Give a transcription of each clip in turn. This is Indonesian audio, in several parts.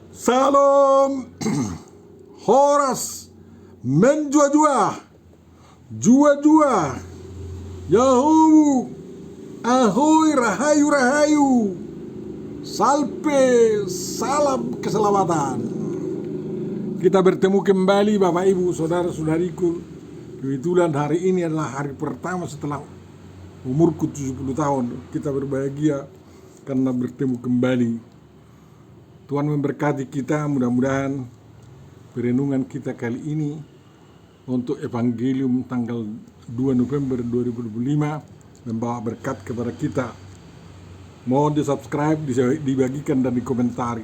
Salam Horas menjua-jua, jua-jua, Yahoo, ahoy, rahayu-rahayu, salpe, salam keselamatan. Kita bertemu kembali Bapak Ibu, Saudara-saudariku. Kebetulan hari ini adalah hari pertama setelah umurku 70 tahun. Kita berbahagia karena bertemu kembali. Tuhan memberkati kita, mudah-mudahan perenungan kita kali ini untuk Evangelium tanggal 2 November 2025 membawa berkat kepada kita. Mohon di-subscribe, dibagikan dan dikomentari.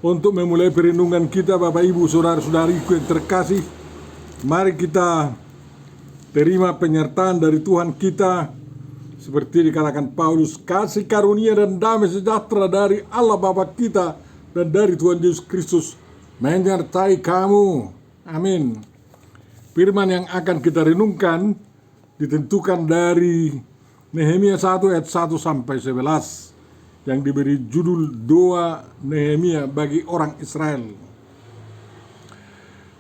Untuk memulai perenungan kita Bapak Ibu Saudara-saudariku yang terkasih, mari kita terima penyertaan dari Tuhan kita. Seperti dikatakan Paulus, kasih karunia dan damai sejahtera dari Allah Bapa kita dan dari Tuhan Yesus Kristus menyertai kamu. Amin. Firman yang akan kita renungkan ditentukan dari Nehemia 1 ayat 1 sampai 11 yang diberi judul Doa Nehemia bagi orang Israel.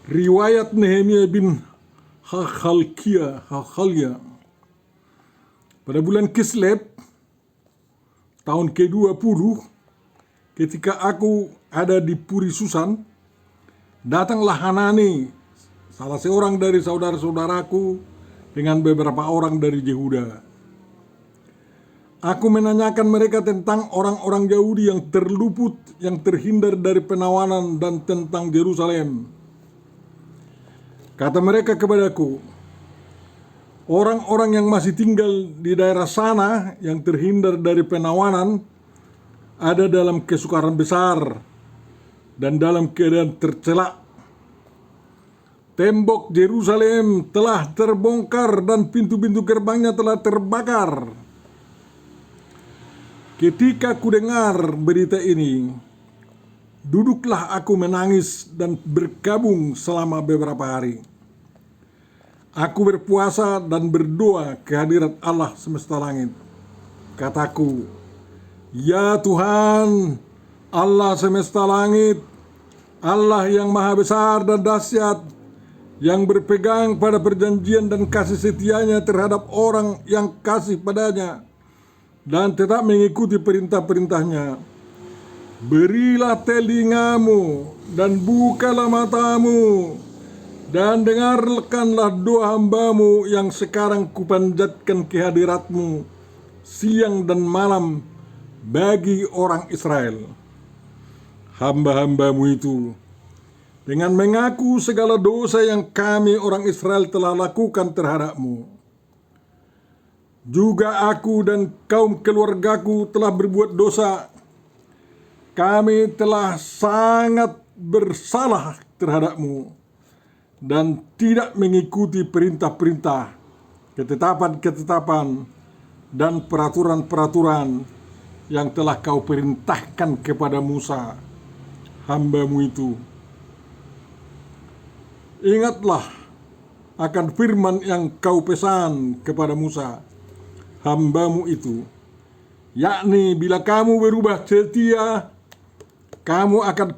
Riwayat Nehemia bin Hakhalkia. Pada bulan Kislev tahun ke-20, ketika aku ada di Puri Susan, datanglah Hanani, salah seorang dari saudara-saudaraku, dengan beberapa orang dari Yehuda. Aku menanyakan mereka tentang orang-orang Yahudi yang terluput, yang terhindar dari penawanan, dan tentang Yerusalem. Kata mereka kepadaku, orang-orang yang masih tinggal di daerah sana yang terhindar dari penawanan ada dalam kesukaran besar dan dalam keadaan tercela. Tembok Yerusalem telah terbongkar dan pintu-pintu gerbangnya telah terbakar. Ketika ku dengar berita ini, duduklah aku menangis dan berkabung selama beberapa hari. Aku berpuasa dan berdoa kehadirat Allah semesta langit. Kataku, ya Tuhan, Allah semesta langit, Allah yang maha besar dan dahsyat, yang berpegang pada perjanjian dan kasih setianya terhadap orang yang kasih padanya, dan tetap mengikuti perintah-perintahnya. Berilah telingamu dan bukalah matamu, dan dengarkanlah doa hambamu yang sekarang kupanjatkan kehadiratmu siang dan malam bagi orang Israel. Hamba-hambamu itu dengan mengaku segala dosa yang kami orang Israel telah lakukan terhadapmu. Juga aku dan kaum keluargaku telah berbuat dosa. Kami telah sangat bersalah terhadapmu dan tidak mengikuti perintah-perintah, ketetapan-ketetapan, dan peraturan-peraturan yang telah kau perintahkan kepada Musa, hambamu itu. Ingatlah akan firman yang kau pesan kepada Musa, hambamu itu, yakni bila kamu berubah setia, kamu akan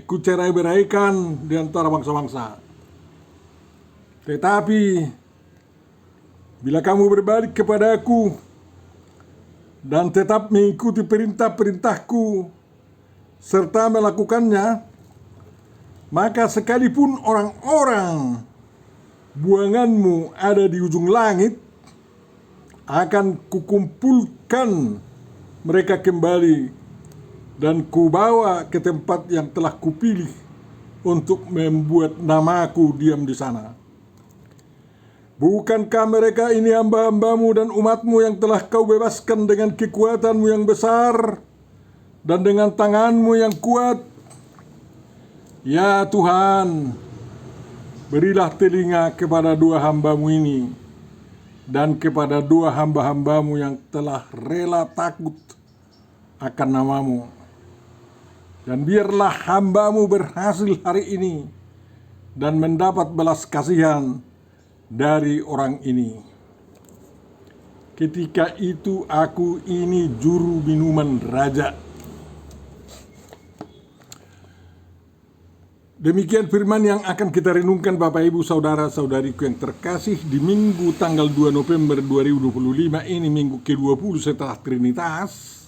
kucerai-beraikan di antara bangsa-bangsa. Tetapi bila kamu berbalik kepadaku dan tetap mengikuti perintah-perintahku serta melakukannya, maka sekalipun orang-orang buanganmu ada di ujung langit, akan kukumpulkan mereka kembali dan kubawa ke tempat yang telah kupilih untuk membuat namaku diam di sana. Bukankah mereka ini hamba-hambamu dan umatmu yang telah kau bebaskan dengan kekuatanmu yang besar dan dengan tanganmu yang kuat? Ya Tuhan, berilah telinga kepada dua hambamu ini dan kepada dua hamba-hambamu yang telah rela takut akan namamu. Dan biarlah hambamu berhasil hari ini dan mendapat belas kasihan dari orang ini. Ketika itu aku ini juru minuman raja. Demikian firman yang akan kita renungkan Bapak Ibu Saudara-saudariku yang terkasih di Minggu tanggal 2 November 2025 ini, Minggu ke-20 setelah Trinitas.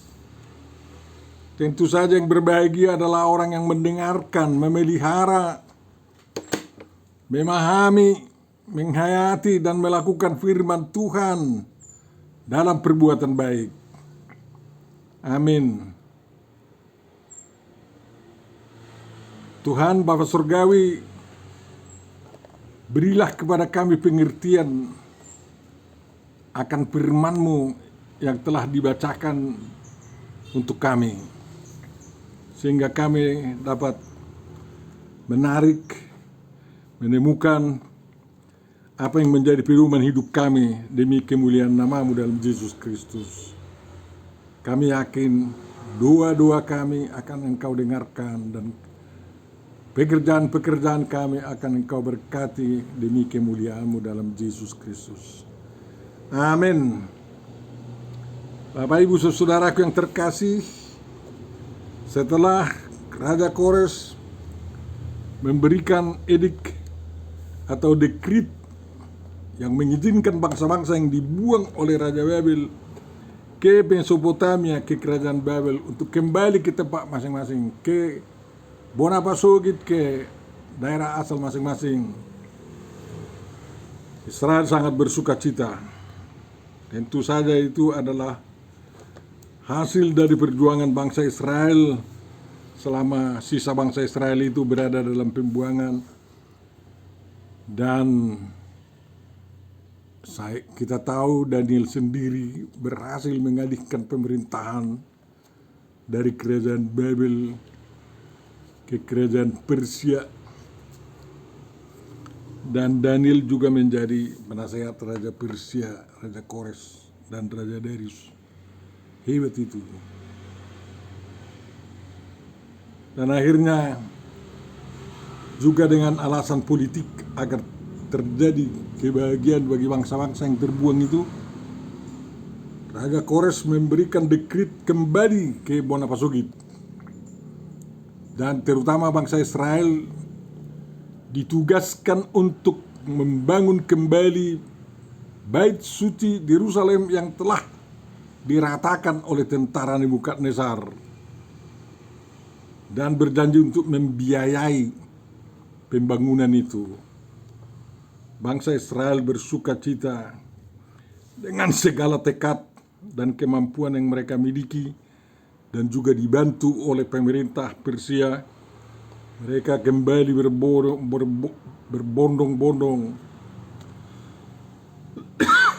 Tentu saja yang berbahagia adalah orang yang mendengarkan, memelihara, memahami, menghayati dan melakukan firman Tuhan dalam perbuatan baik. Amin. Tuhan Bapa Surgawi, berilah kepada kami pengertian akan firman-Mu yang telah dibacakan untuk kami, sehingga kami dapat menarik, menemukan apa yang menjadi pedoman hidup kami demi kemuliaan nama-Mu dalam Yesus Kristus. Kami yakin doa-doa kami akan Engkau dengarkan dan pekerjaan-pekerjaan kami akan Engkau berkati demi kemuliaan-Mu dalam Yesus Kristus. Amin. Bapak Ibu Saudaraku yang terkasih, setelah Raja Kores memberikan edik atau dekrit yang mengizinkan bangsa-bangsa yang dibuang oleh Raja Babel ke Mesopotamia, ke kerajaan Babel, untuk kembali ke tempat masing-masing, ke Bonapasogit, ke daerah asal masing-masing. Israel sangat bersuka cita. Tentu saja itu adalah hasil dari perjuangan bangsa Israel selama sisa bangsa Israel itu berada dalam pembuangan. Dan kita tahu Daniel sendiri berhasil mengalihkan pemerintahan dari kerajaan Babel ke kerajaan Persia, dan Daniel juga menjadi penasehat Raja Persia, Raja Kores dan Raja Darius. Hebat itu. Dan akhirnya juga dengan alasan politik agar terjadi kebahagiaan bagi bangsa-bangsa yang terbuang itu, Raja Kores memberikan dekrit kembali ke Bonapasogit. Dan terutama bangsa Israel ditugaskan untuk membangun kembali Bait Suci Yerusalem yang telah diratakan oleh tentara Nebukadnezar, dan berjanji untuk membiayai pembangunan itu. Bangsa Israel bersuka cita dengan segala tekad dan kemampuan yang mereka miliki, dan juga dibantu oleh pemerintah Persia. Mereka kembali berbondong-bondong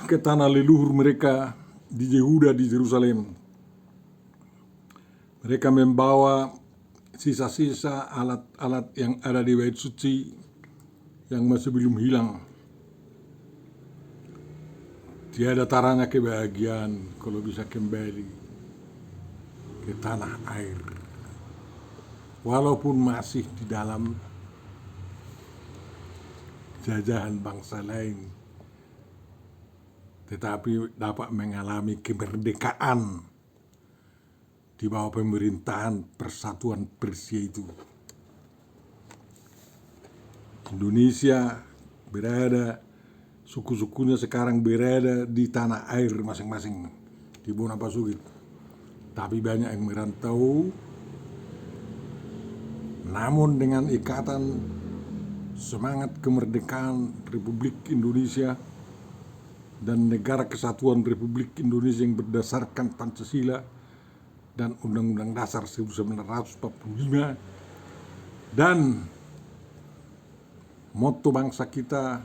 ke tanah leluhur mereka di Yehuda, di Yerusalem. Mereka membawa sisa-sisa alat-alat yang ada di Bait Suci yang masih belum hilang. Tiada taranya kebahagiaan kalau bisa kembali ke tanah air, walaupun masih di dalam jajahan bangsa lain, tetapi dapat mengalami kemerdekaan di bawah pemerintahan Persatuan Persia itu. Indonesia berada, suku-sukunya sekarang berada di tanah air masing-masing, di Bonapasogit. Tapi banyak yang merantau, namun dengan ikatan semangat kemerdekaan Republik Indonesia dan Negara Kesatuan Republik Indonesia yang berdasarkan Pancasila dan Undang-Undang Dasar 1945, dan moto bangsa kita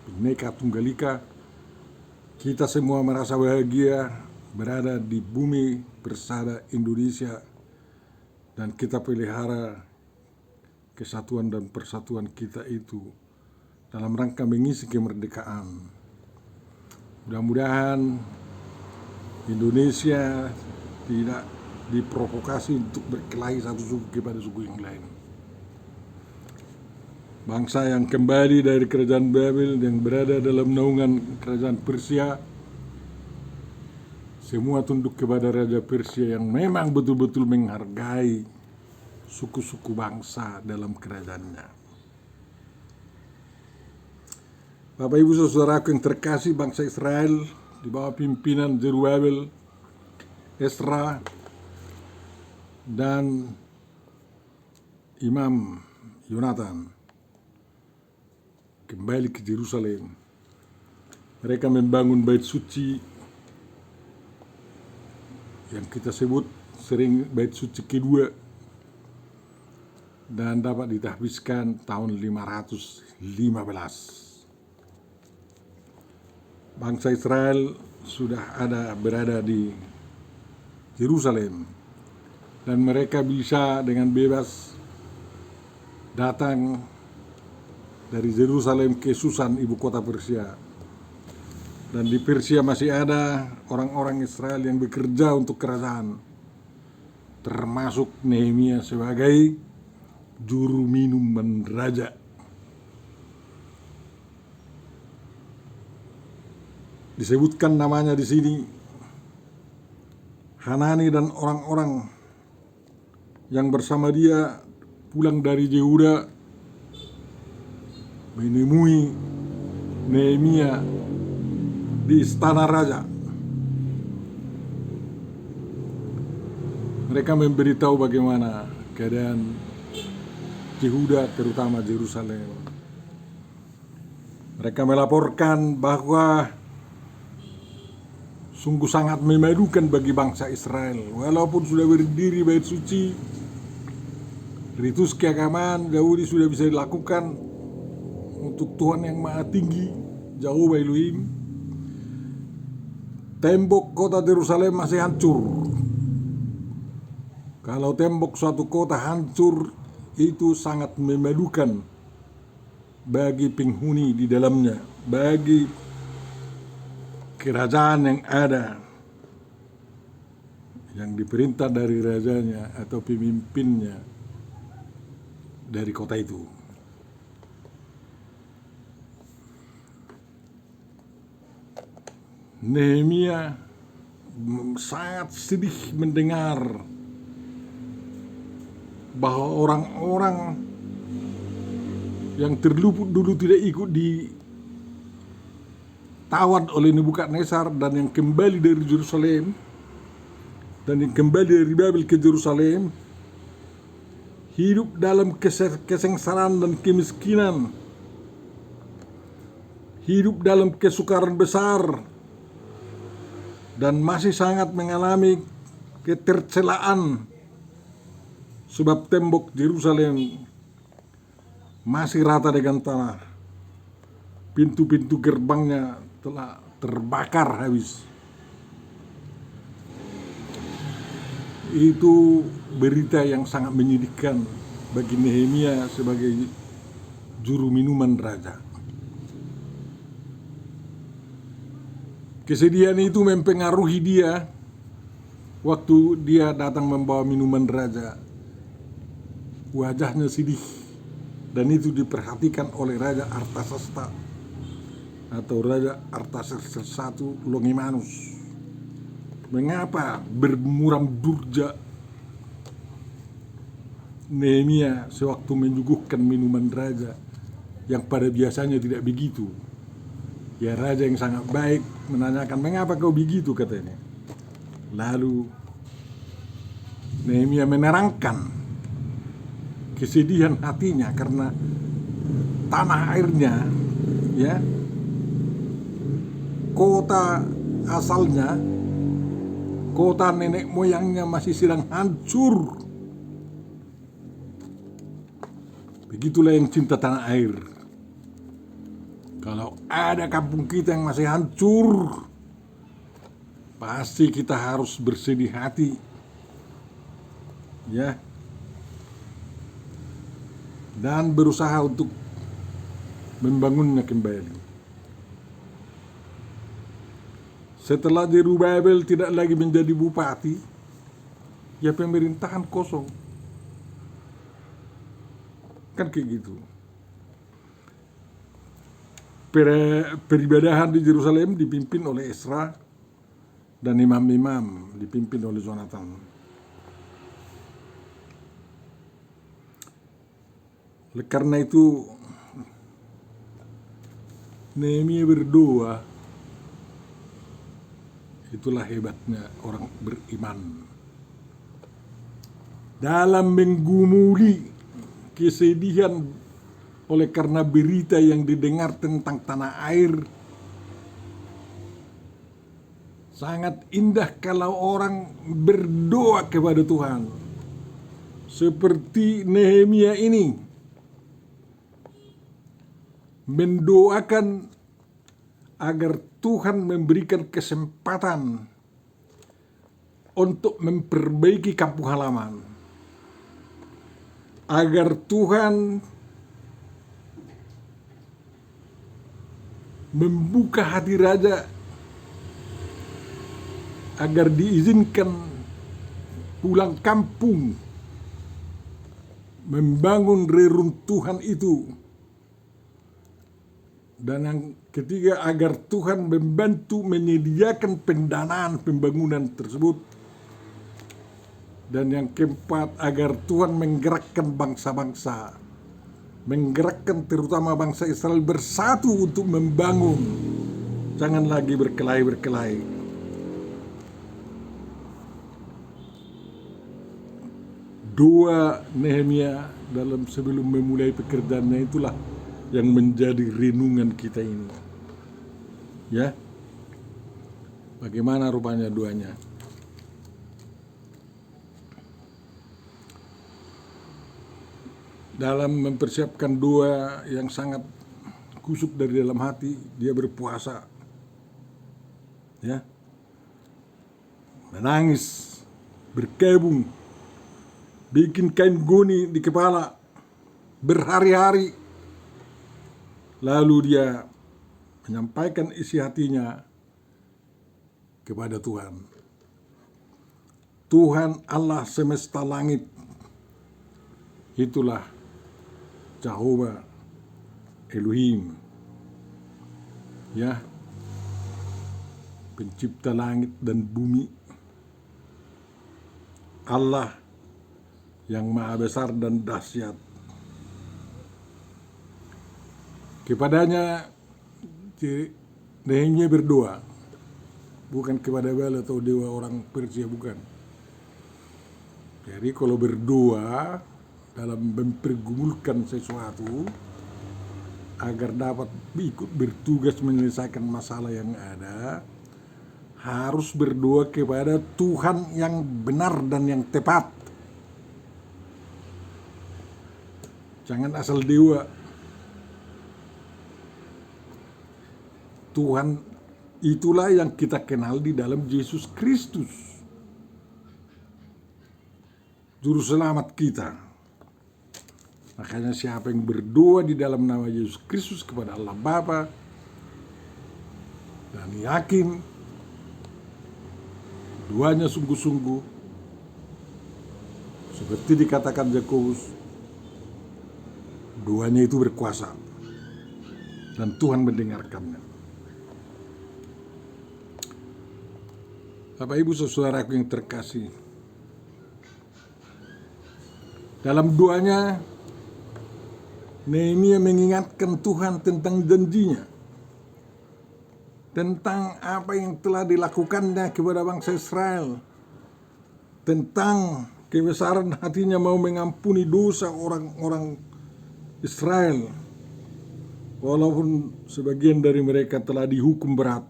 Bhinneka Tunggal Ika, kita semua merasa bahagia berada di bumi bersada Indonesia, dan kita pelihara kesatuan dan persatuan kita itu dalam rangka mengisi kemerdekaan. Mudah-mudahan Indonesia tidak diprovokasi untuk berkelahi satu suku kepada suku yang lain. Bangsa yang kembali dari kerajaan Babel yang berada dalam naungan kerajaan Persia, semua tunduk kepada Raja Persia yang memang betul-betul menghargai suku-suku bangsa dalam kerajaannya. Bapak Ibu Saudaraku yang terkasih, bangsa Israel di bawah pimpinan Zerubabel, Esra, dan Imam Yonatan kembali ke Yerusalem. Mereka membangun bait suci yang kita sebut sering bait suci kedua, dan dapat ditahbiskan tahun 515. Bangsa Israel sudah berada di Yerusalem, dan mereka bisa dengan bebas datang dari Yerusalem ke Susan, ibu kota Persia. Dan di Persia masih ada orang-orang Israel yang bekerja untuk kerajaan, termasuk Nehemia sebagai juru minuman raja. Disebutkan namanya di sini, Hanani dan orang-orang yang bersama dia pulang dari Yehuda menemui Nehemia di istana raja. Mereka memberitahu bagaimana keadaan Yehuda, terutama Yerusalem. Mereka melaporkan bahwa sungguh sangat memalukan bagi bangsa Israel, walaupun sudah berdiri bait suci, ritus keagamaan Yahudi sudah bisa dilakukan untuk Tuhan yang Maha Tinggi, Jehovah Elohim. Tembok kota Yerusalem masih hancur. Kalau tembok suatu kota hancur, itu sangat memalukan bagi penghuni di dalamnya, bagi kerajaan yang ada, yang diperintah dari rajanya atau pemimpinnya dari kota itu. Nehemia sangat sedih mendengar bahwa orang-orang yang terluput dulu tidak ikut ditawan oleh Nebukadnezar, dan yang kembali dari Yerusalem dan yang kembali dari Babel ke Yerusalem, hidup dalam kesengsaraan dan kemiskinan, hidup dalam kesukaran besar, dan masih sangat mengalami ketercelaan sebab tembok Yerusalem masih rata dengan tanah. Pintu-pintu gerbangnya telah terbakar habis. Itu berita yang sangat menyedihkan bagi Nehemia sebagai juru minuman raja. Kesedihan itu mempengaruhi dia waktu dia datang membawa minuman raja. Wajahnya sedih, dan itu diperhatikan oleh Raja Artasasta atau Raja Artasasta I Longimanus. Mengapa bermuram durja Nehemia sewaktu menyuguhkan minuman raja yang pada biasanya tidak begitu? Ya, raja yang sangat baik menanyakan, mengapa kau begitu, katanya. Lalu Nehemia menerangkan kesedihan hatinya karena tanah airnya, ya, kota asalnya, kota nenek moyangnya masih sedang hancur. Begitulah yang cinta tanah air. Kalau ada kampung kita yang masih hancur, pasti kita harus bersedih hati, ya, dan berusaha untuk membangunnya kembali. Setelah Zerubabel tidak lagi menjadi bupati, ya pemerintahan kosong. Kan kayak gitu. Peribadahan di Yerusalem dipimpin oleh Esra, dan imam-imam dipimpin oleh Yonatan. Oleh karena itu Nehemia berdoa. Itulah hebatnya orang beriman. Dalam menggumuli kesedihan oleh karena berita yang didengar tentang tanah air, sangat indah kalau orang berdoa kepada Tuhan. Seperti Nehemia ini mendoakan agar Tuhan memberikan kesempatan untuk memperbaiki kampung halaman, agar Tuhan membuka hati raja agar diizinkan pulang kampung membangun reruntuhan itu. Dan yang ketiga, agar Tuhan membantu menyediakan pendanaan pembangunan tersebut. Dan yang keempat, agar Tuhan menggerakkan bangsa-bangsa, menggerakkan terutama bangsa Israel bersatu untuk membangun. Jangan lagi berkelahi-berkelahi. Doa Nehemia dalam sebelum memulai pekerjaannya itulah yang menjadi renungan kita ini. Ya. Bagaimana rupanya doanya? Dalam mempersiapkan doa yang sangat kusuk dari dalam hati, dia berpuasa. Ya. Menangis, berkebun, bikin kain goni di kepala berhari-hari. Lalu dia menyampaikan isi hatinya kepada Tuhan. Tuhan Allah semesta langit, itulah Jehovah Elohim, ya, pencipta langit dan bumi, Allah yang maha besar dan dahsyat. Kepadanya Nehemia berdoa, bukan kepada Baal atau dewa orang Persia, bukan. Jadi kalau berdoa dalam mempergumulkan sesuatu agar dapat ikut bertugas menyelesaikan masalah yang ada, harus berdoa kepada Tuhan yang benar dan yang tepat. Jangan asal dewa. Tuhan itulah yang kita kenal di dalam Yesus Kristus, Juru Selamat kita. Makanya siapa yang berdoa di dalam nama Yesus Kristus kepada Allah Bapa dan yakin doanya sungguh-sungguh, seperti dikatakan Yakobus, doanya itu berkuasa dan Tuhan mendengarkannya. Bapak Ibu saudaraku yang terkasih, dalam doanya Nehemia mengingatkan Tuhan tentang janjinya, tentang apa yang telah dilakukannya kepada bangsa Israel, tentang kebesaran hatinya mau mengampuni dosa orang-orang Israel, walaupun sebagian dari mereka telah dihukum berat.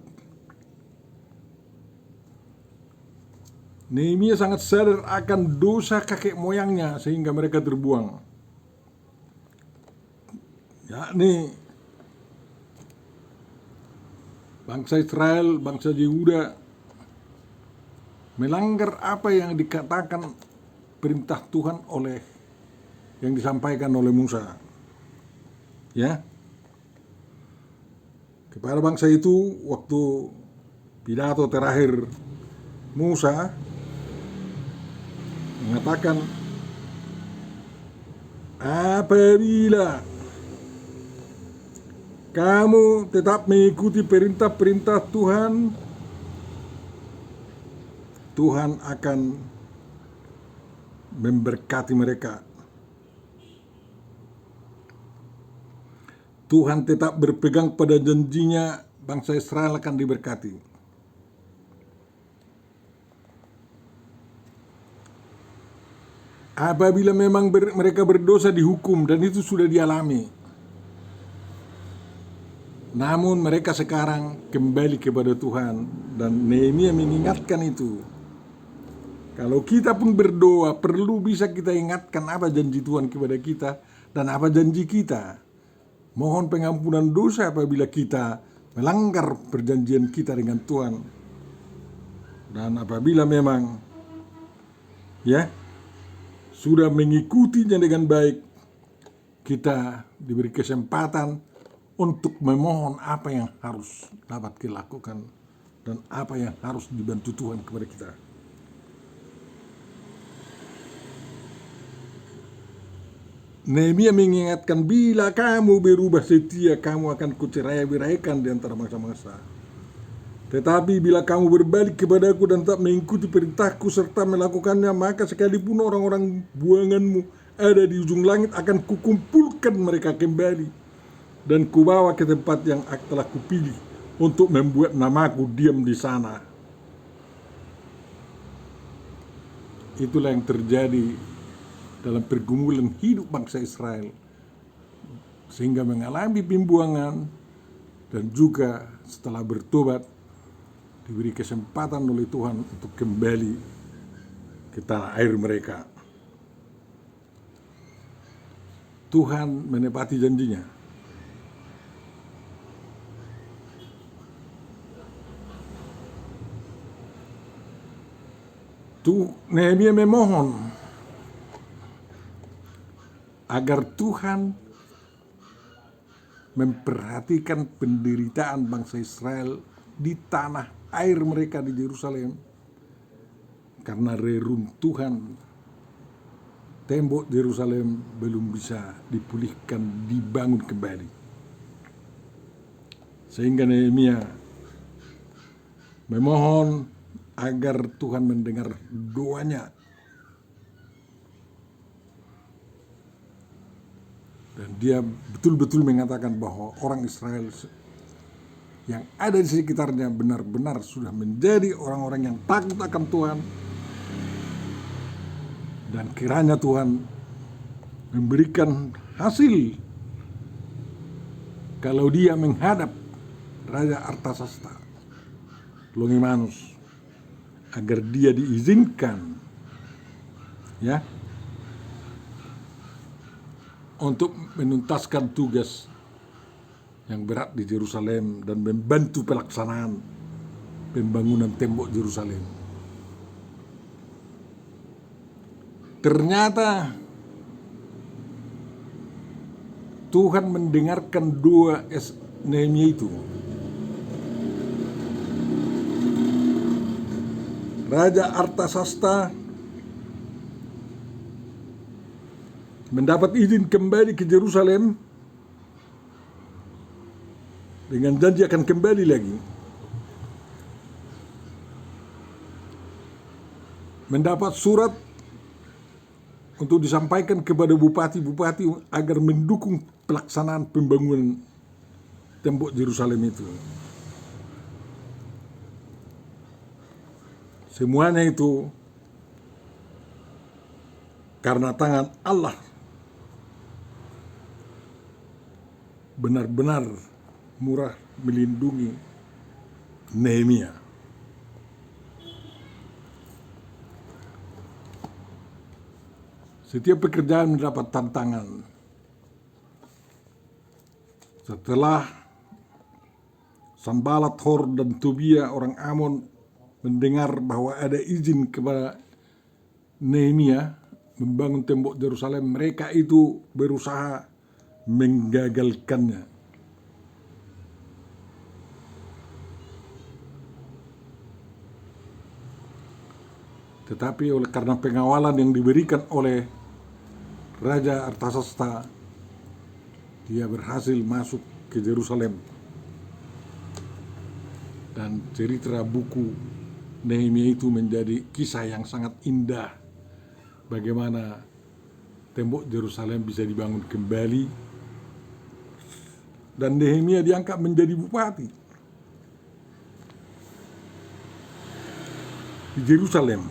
Nehemia sangat sadar akan dosa kakek moyangnya sehingga mereka terbuang, yakni bangsa Israel, bangsa Yehuda melanggar apa yang dikatakan perintah Tuhan oleh yang disampaikan oleh Musa. Ya. Kepada bangsa itu waktu pidato terakhir Musa mengatakan, apabila kamu tetap mengikuti perintah-perintah Tuhan, Tuhan akan memberkati mereka. Tuhan tetap berpegang pada janjinya, bangsa Israel akan diberkati. Apabila memang mereka berdosa dihukum, dan itu sudah dialami. Namun mereka sekarang kembali kepada Tuhan, dan Nehemia mengingatkan itu. Kalau kita pun berdoa, perlu bisa kita ingatkan apa janji Tuhan kepada kita dan apa janji kita. Mohon pengampunan dosa apabila kita melanggar perjanjian kita dengan Tuhan. Dan apabila memang sudah mengikutinya dengan baik, kita diberi kesempatan untuk memohon apa yang harus dapat dilakukan dan apa yang harus dibantu Tuhan kepada kita. Nehemia mengingatkan, bila kamu berubah setia, kamu akan kucerai-beraikan di antara bangsa-bangsa. Tetapi bila kamu berbalik kepadaku dan tak mengikuti perintahku serta melakukannya, maka sekalipun orang-orang buanganmu ada di ujung langit, akan kukumpulkan mereka kembali dan kubawa ke tempat yang telah kupilih untuk membuat namaku diam di sana. Itulah yang terjadi dalam pergumulan hidup bangsa Israel, sehingga mengalami pembuangan, dan juga setelah bertobat diberi kesempatan oleh Tuhan untuk kembali ke tanah air mereka. Tuhan menepati janjinya. Nehemia memohon agar Tuhan memperhatikan penderitaan bangsa Israel di tanah air mereka di Yerusalem, karena reruntuhan tembok Yerusalem belum bisa dipulihkan, dibangun kembali. Sehingga Nehemia memohon agar Tuhan mendengar doanya, dan dia betul-betul mengatakan bahwa orang Israel yang ada di sekitarnya benar-benar sudah menjadi orang-orang yang takut akan Tuhan, dan kiranya Tuhan memberikan hasil kalau dia menghadap Raja Artasasta Longimanus, agar dia diizinkan untuk menuntaskan tugas yang berat di Yerusalem dan membantu pelaksanaan pembangunan tembok Yerusalem. Ternyata Tuhan mendengarkan doa Nehemia itu. Raja Artasasta mendapat izin kembali ke Yerusalem dengan janji akan kembali lagi. Mendapat surat untuk disampaikan kepada bupati-bupati agar mendukung pelaksanaan pembangunan tembok Yerusalem itu. Semuanya itu karena tangan Allah benar-benar murah melindungi Nehemia. Setiap pekerjaan mendapat tantangan. Setelah Sanballat, Hor, dan Tobia orang Amon mendengar bahwa ada izin kepada Nehemia membangun tembok Yerusalem, mereka itu berusaha menggagalkannya. Tetapi karena pengawalan yang diberikan oleh Raja Artasasta, dia berhasil masuk ke Yerusalem. Dan cerita buku Nehemia itu menjadi kisah yang sangat indah, bagaimana tembok Yerusalem bisa dibangun kembali dan Nehemia diangkat menjadi bupati di Yerusalem.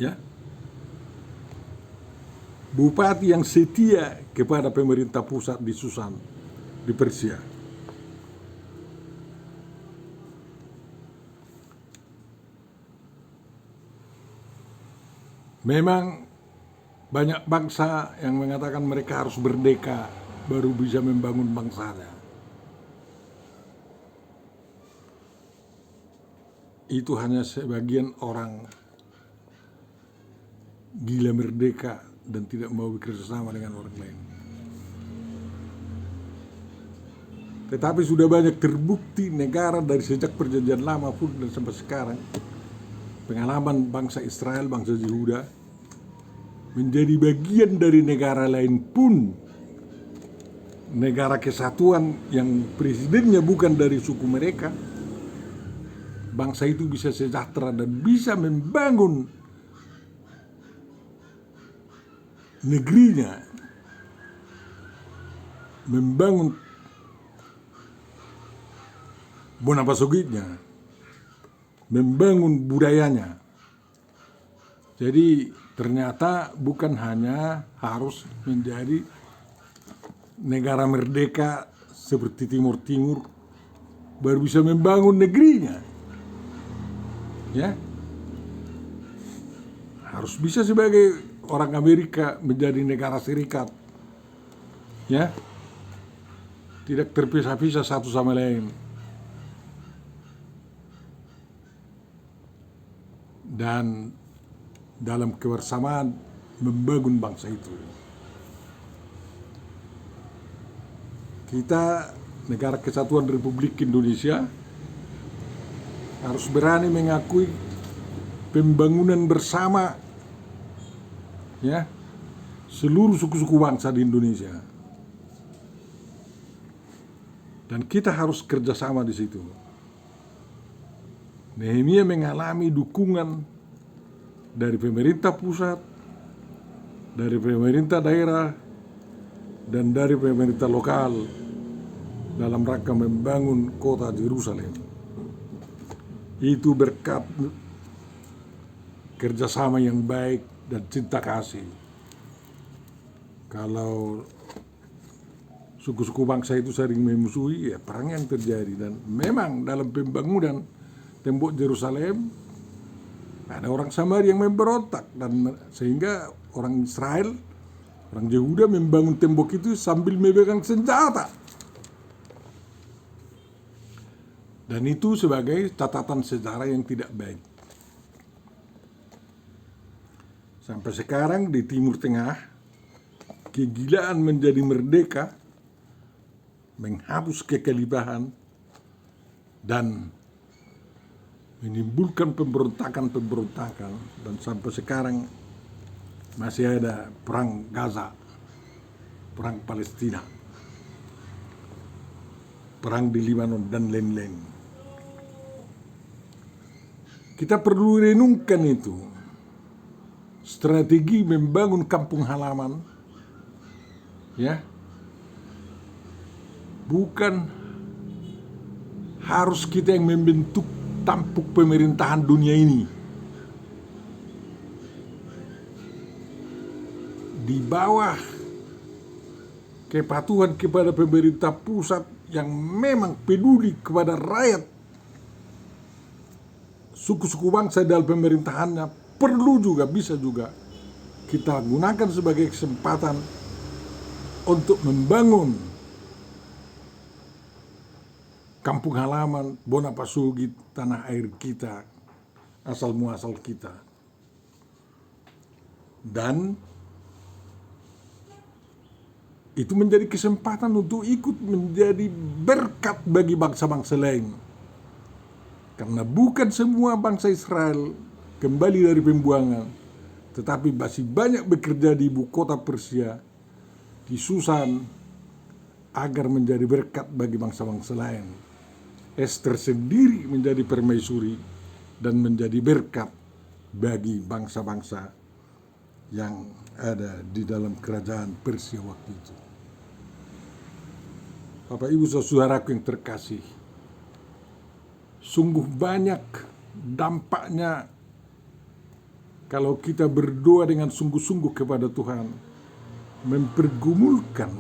Ya. Bupati yang setia kepada pemerintah pusat di Susan, di Persia. Memang banyak bangsa yang mengatakan mereka harus merdeka baru bisa membangun bangsanya. Itu hanya sebagian orang gila merdeka dan tidak mau bekerja sama dengan orang lain. Tetapi sudah banyak terbukti negara dari sejak perjanjian lama pun dan sampai sekarang, pengalaman bangsa Israel, bangsa Yehuda menjadi bagian dari negara lain pun, negara kesatuan yang presidennya bukan dari suku mereka, bangsa itu bisa sejahtera dan bisa membangun negerinya, membangun bonapasogitnya, membangun budayanya. Jadi ternyata bukan hanya harus menjadi negara merdeka seperti Timur Timur baru bisa membangun negerinya. Ya, harus bisa sebagai orang Amerika menjadi negara serikat. Ya, tidak terpisah-pisah satu sama lain. Dan dalam kebersamaan membangun bangsa itu. Kita, negara kesatuan Republik Indonesia, harus berani mengakui pembangunan bersama, ya, seluruh suku-suku bangsa di Indonesia. Dan kita harus kerjasama di situ. Nehemia mengalami dukungan dari pemerintah pusat, dari pemerintah daerah, dan dari pemerintah lokal dalam rangka membangun kota Yerusalem. Itu berkat kerjasama yang baik dan cinta kasih. Kalau suku-suku bangsa itu saling memusuhi, ya perang yang terjadi. Dan memang dalam pembangunan tembok Yerusalem ada orang Samaria yang memberontak, dan sehingga orang Israel, orang Yehuda membangun tembok itu sambil memegang senjata. Dan itu sebagai catatan sejarah yang tidak baik. Sampai sekarang di Timur Tengah, kegilaan menjadi merdeka, menghapus kekelipahan, dan menimbulkan pemberontakan, dan sampai sekarang masih ada perang Gaza, perang Palestina, perang di Lebanon, dan lain-lain. Kita perlu renungkan itu, strategi membangun kampung halaman, ya, bukan harus kita yang membentuk tampuk pemerintahan dunia ini. Di bawah kepatuhan kepada pemerintah pusat yang memang peduli kepada rakyat, suku-suku bangsa dalam pemerintahannya, perlu juga, bisa juga kita gunakan sebagai kesempatan untuk membangun kampung halaman, bonapasugit, tanah air kita, asal muasal kita. Dan itu menjadi kesempatan untuk ikut menjadi berkat bagi bangsa-bangsa lain. Karena bukan semua bangsa Israel kembali dari pembuangan, tetapi masih banyak bekerja di ibu kota Persia, di Susan, agar menjadi berkat bagi bangsa-bangsa lain. Ester sendiri menjadi permaisuri dan menjadi berkat bagi bangsa-bangsa yang ada di dalam kerajaan Persia waktu itu. Bapak Ibu saudaraku yang terkasih, sungguh banyak dampaknya kalau kita berdoa dengan sungguh-sungguh kepada Tuhan, mempergumulkan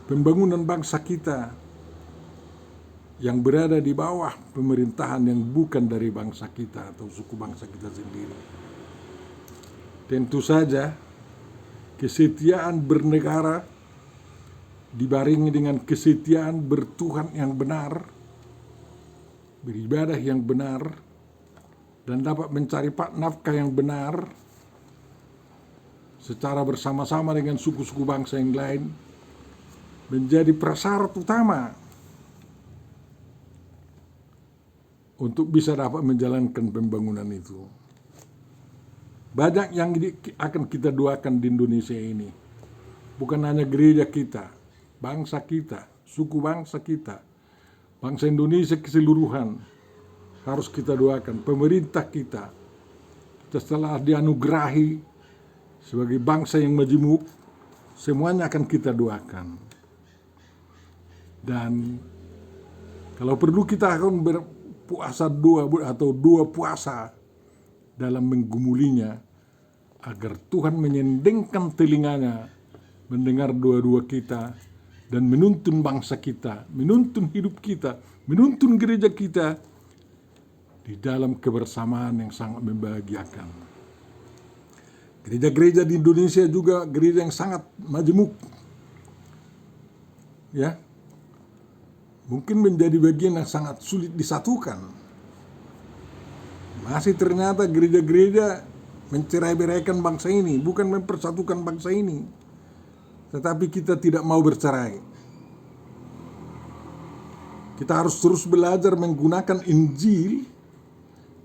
pembangunan bangsa kita yang berada di bawah pemerintahan yang bukan dari bangsa kita atau suku bangsa kita sendiri. Tentu saja kesetiaan bernegara dibarengi dengan kesetiaan bertuhan yang benar, beribadah yang benar, dan dapat mencari nafkah yang benar secara bersama-sama dengan suku-suku bangsa yang lain menjadi prasyarat utama untuk bisa dapat menjalankan pembangunan itu. Banyak yang akan kita doakan di Indonesia ini. Bukan hanya gereja kita, bangsa kita, suku bangsa kita, bangsa Indonesia keseluruhan harus kita doakan. Pemerintah kita setelah dianugerahi sebagai bangsa yang majemuk, semuanya akan kita doakan. Dan kalau perlu kita akan berpuasa dua puasa dalam menggumulinya, agar Tuhan menyendengkan telinganya mendengar doa-doa kita dan menuntun bangsa kita, menuntun hidup kita, menuntun gereja kita di dalam kebersamaan yang sangat membahagiakan. Gereja-gereja di Indonesia juga gereja yang sangat majemuk, ya, mungkin menjadi bagian yang sangat sulit disatukan. Masih ternyata gereja-gereja mencerai-beraikan bangsa ini, bukan mempersatukan bangsa ini, tetapi kita tidak mau bercerai. Kita harus terus belajar menggunakan Injil,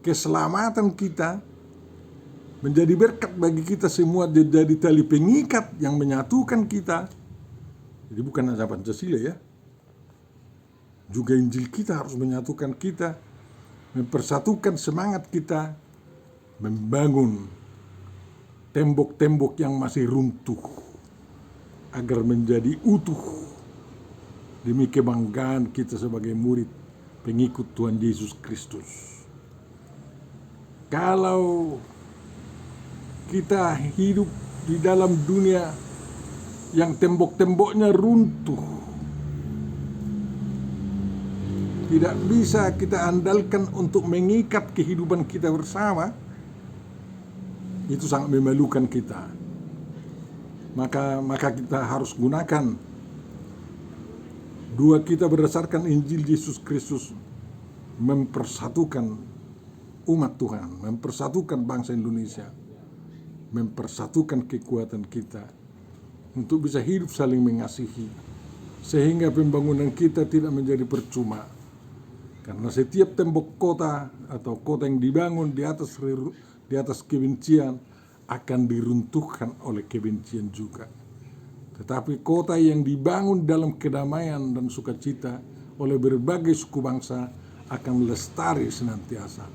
keselamatan kita menjadi berkat bagi kita semua, jadi tali pengikat yang menyatukan kita. Jadi bukan hanya Pancasila, ya, juga Injil kita harus menyatukan kita, mempersatukan semangat kita membangun tembok-tembok yang masih runtuh agar menjadi utuh demi kebanggaan kita sebagai murid pengikut Tuhan Yesus Kristus. Kalau kita hidup di dalam dunia yang tembok-temboknya runtuh, tidak bisa kita andalkan untuk mengikat kehidupan kita bersama, itu sangat memalukan kita. Maka kita harus gunakan dua kita berdasarkan Injil Yesus Kristus, mempersatukan umat Tuhan, mempersatukan bangsa Indonesia, mempersatukan kekuatan kita untuk bisa hidup saling mengasihi, sehingga pembangunan kita tidak menjadi percuma. Karena setiap tembok kota atau kota yang dibangun di atas kebencian akan diruntuhkan oleh kebencian juga. Tetapi kota yang dibangun dalam kedamaian dan sukacita oleh berbagai suku bangsa akan lestari senantiasa.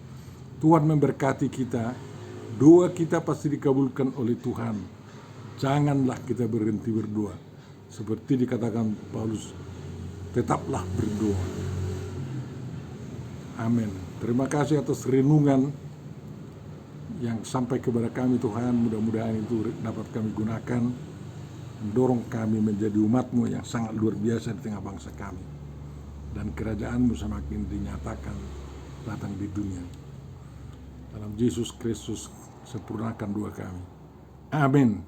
Tuhan memberkati kita, doa kita pasti dikabulkan oleh Tuhan. Janganlah kita berhenti berdoa. Seperti dikatakan Paulus, tetaplah berdoa. Amin. Terima kasih atas renungan yang sampai kepada kami Tuhan. Mudah-mudahan itu dapat kami gunakan, mendorong kami menjadi umat-Mu yang sangat luar biasa di tengah bangsa kami. Dan kerajaan-Mu semakin dinyatakan datang di dunia. Dalam Yesus Kristus sempurnakan doa kami. Amin.